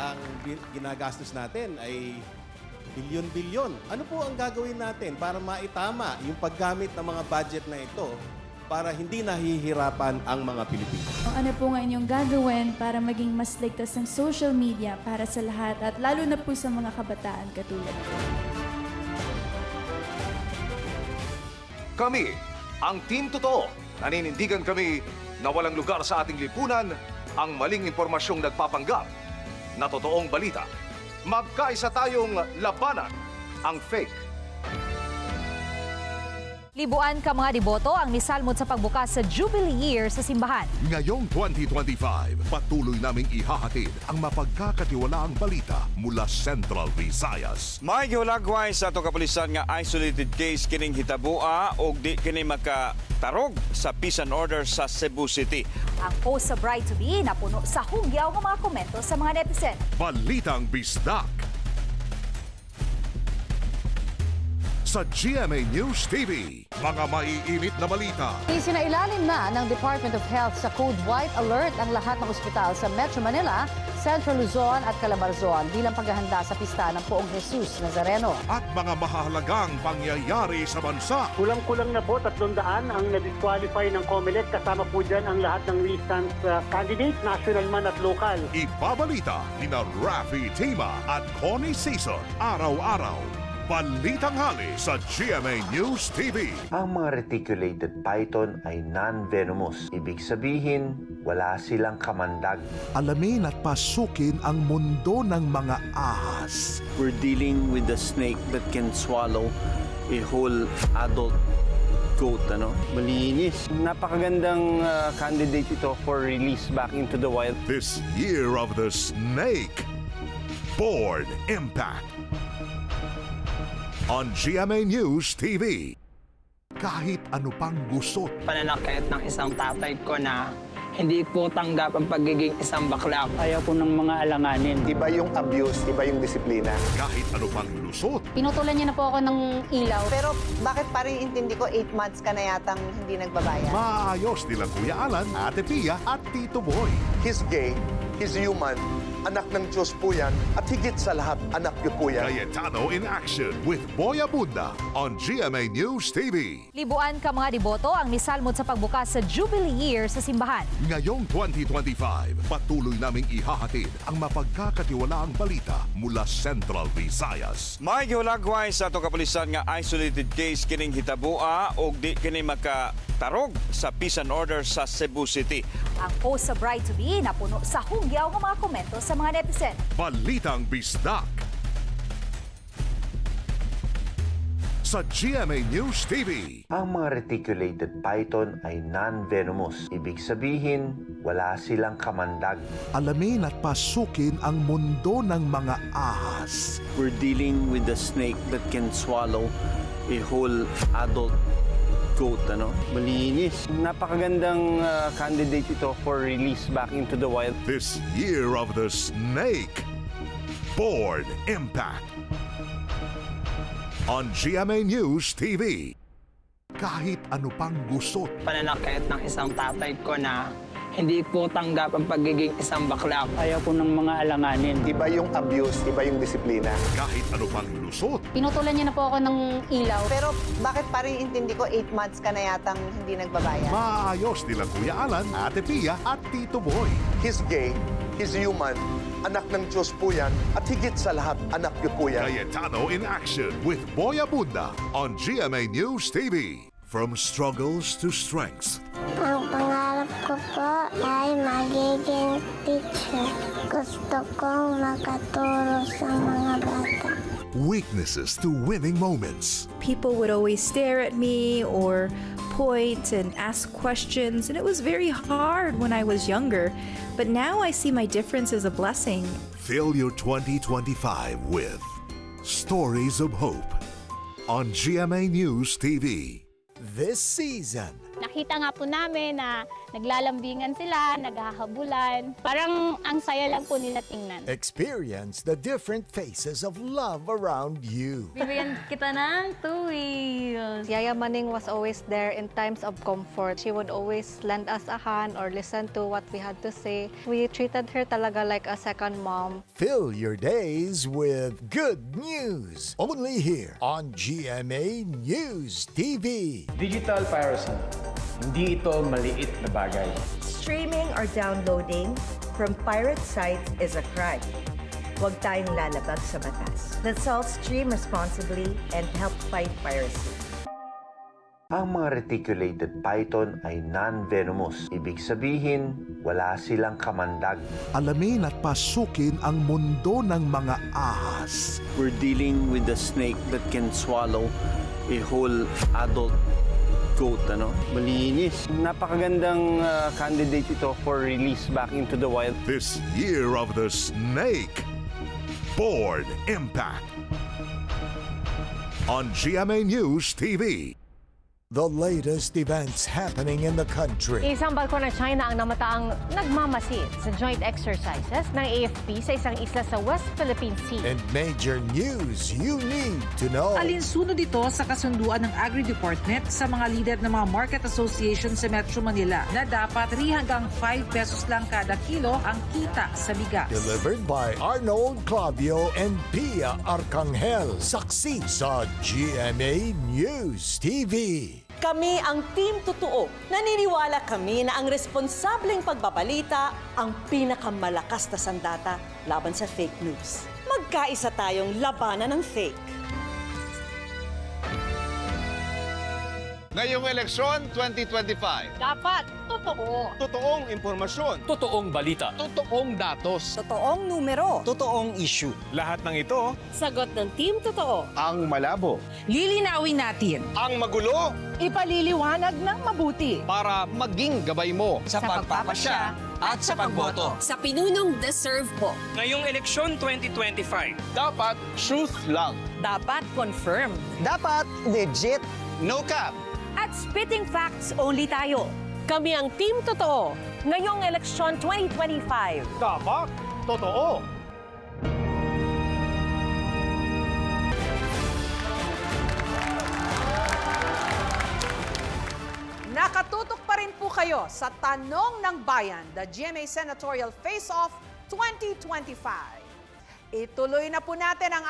Ang ginagastos natin ay bilyon-bilyon. Ano po ang gagawin natin para maitama yung paggamit ng mga budget na ito para hindi nahihirapan ang mga Pilipino? Ano po nga inyong gagawin para maging mas ligtas ng social media para sa lahat at lalo na po sa mga kabataan katulad ko? Kami, ang Team Totoo. Naninindigan kami na walang lugar sa ating lipunan ang maling impormasyong nagpapanggap na totoong balita. Magkaisa tayong labanan ang fake. Libuan ka mga deboto ang nisalmot sa pagbukas sa Jubilee Year sa simbahan. Ngayong 2025, patuloy naming ihahatid ang mapagkakatiwalaang balita mula Central Visayas. May giwalagway sa ato kapulisan nga isolated case kining hitabua o di kini makatarog sa peace and order sa Cebu City. Ang post sa Bride-to-be napuno sa hungyaw ng mga komento sa mga netizen. Balitang Bisdak sa GMA News TV. Mga maiinit na balita. Isinailalim na ng Department of Health sa Code White Alert ang lahat ng ospital sa Metro Manila, Central Luzon at Calabarzon bilang paghahanda sa pista ng Poong Jesus Nazareno. At mga mahalagang pangyayari sa bansa. Kulang-kulang na po 300 ang na-disqualify ng COMELEC. Kasama po dyan ang lahat ng recent candidates, national man at local. Ibabalita ni na Raffy Tima at Connie Season. Araw-araw. Balitang hali sa GMA News TV. Ang mga reticulated python ay non-venomous. Ibig sabihin, wala silang kamandag. Alamin at pasukin ang mundo ng mga ahas. We're dealing with a snake that can swallow a whole adult goat, Malinis. Napakagandang candidate ito for release back into the wild. This Year of the Snake. Board Impact. On GMA News TV. Kahit ano pang gusot. Pananakit ng isang tatay ko na hindi po tanggap ang pagiging isang bakla. Ayaw po ng mga alanganin. Iba yung abuse, iba yung disiplina. Kahit ano pang lusot. Pinutulan niya na po ako ng ilaw. Pero bakit pa rin intindi ko 8 months ka na yatang hindi nagbabayad? Maayos nilang Kuya Alan, Ate Pia at Tito Boy. He's gay, he's human. Anak ng Diyos po yan at higit sa lahat, anak niyo po yan. Cayetano in action with Boy Abunda on GMA News TV. Libuan ka mga deboto ang nisalmot sa pagbukas sa Jubilee Year sa simbahan. Ngayong 2025, patuloy naming ihahatid ang mapagkakatiwalaang balita mula Central Visayas. May giwalagway sa ato kapulisan nga isolated case kining hitabua o di kini makatarog sa peace and order sa Cebu City. Ang post sa Bride-to-be napuno sa hungyaw ng mga komento sa mga netizen. Balitang Bisdak sa GMA News TV. Ang mga reticulated python ay non-venomous. Ibig sabihin, wala silang kamandag. Alamin at pasukin ang mundo ng mga ahas. We're dealing with a snake that can swallow a whole adult goat, Malinis. Napakagandang candidate ito for release back into the wild. This Year of the Snake. Board Impact. On GMA News TV. Kahit ano pang gusot. Pananakit ng isang tatay ko na hindi po tanggap ang pagiging isang bakla. Ayaw po ng mga alanganin. Iba yung abuse, iba yung disiplina. Kahit ano pang lusot. Pinutulan niya na po ako ng ilaw. Pero bakit pa rin intindi ko 8 months ka na yatang hindi nagbabayad? Maayos nilang Kuya Alan, Ate Pia at Tito Boy. He's gay, he's human. Anak ng Diyos po yan at higit sa lahat, anak niyo po yan. Cayetano in action with Boy Abunda on GMA News TV. From struggles to strength. Ang pangarap ko po ay magiging teacher. Gusto kong makaturo sa mga bata. Weaknesses to winning moments. People would always stare at me or point and ask questions, and it was very hard when I was younger. But now I see my difference as a blessing. Fill your 2025 with Stories of Hope on GMA News TV. This season. nakita nga po namin na naglalambingan sila, naghahabulan. Parang ang saya lang po nila tingnan. Experience the different faces of love around you. Bibigyan kita ng 2 wheels. Yaya Maning was always there in times of comfort. She would always lend us a hand or listen to what we had to say. We treated her talaga like a second mom. Fill your days with good news. Only here on GMA News TV. Digital piracy. Hindi ito maliit na bagay. Streaming or downloading from pirate sites is a crime. Huwag tayong lalabag sa batas. Let's all stream responsibly and help fight piracy. Ang mga reticulated python ay non-venomous. Ibig sabihin, wala silang kamandag. Alamin at pasukin ang mundo ng mga ahas. We're dealing with a snake that can swallow a whole adult goat, Malinis. Napakagandang candidate ito for release back into the wild. This year of the snake. Board Impact. On GMA News TV. The latest events happening in the country. Isang barko ng China ang namataang nagmamasid sa joint exercises ng AFP sa isang isla sa West Philippine Sea. And major news you need to know. Alinsunod ito sa kasunduan ng Agri-Department sa mga lider ng mga market association sa Metro Manila na dapat 3 hanggang 5 pesos lang kada kilo ang kita sa bigas. Delivered by Arnold Clavio and Pia Arcangel. Saksi sa GMA News TV. Kami ang Team Totoo. Naniniwala kami na ang responsableng pagbabalita ang pinakamalakas na sandata laban sa fake news. Magkaisa tayong labanan ng fake. Ngayong eleksyon 2025. Dapat totoo. Totoong impormasyon. Totoong balita. Totoong datos. Totoong numero. Totoong issue. Lahat ng ito. Sagot ng Team Totoo. Ang malabo. Lilinawin natin. Ang magulo. Ipaliliwanag ng mabuti. Para maging gabay mo. Sa pagpapasya at sa pagboto. Sa pinunong deserve po. Ngayong eleksyon 2025. Dapat truth lang. Dapat confirm. Dapat legit. No cap. At spitting facts only tayo. Kami ang Team Totoo. Ngayong eleksyon 2025. Dapat totoo. Nakatutok pa rin po kayo sa Tanong ng Bayan, the GMA Senatorial Face-Off 2025. Ituloy na po natin ang ating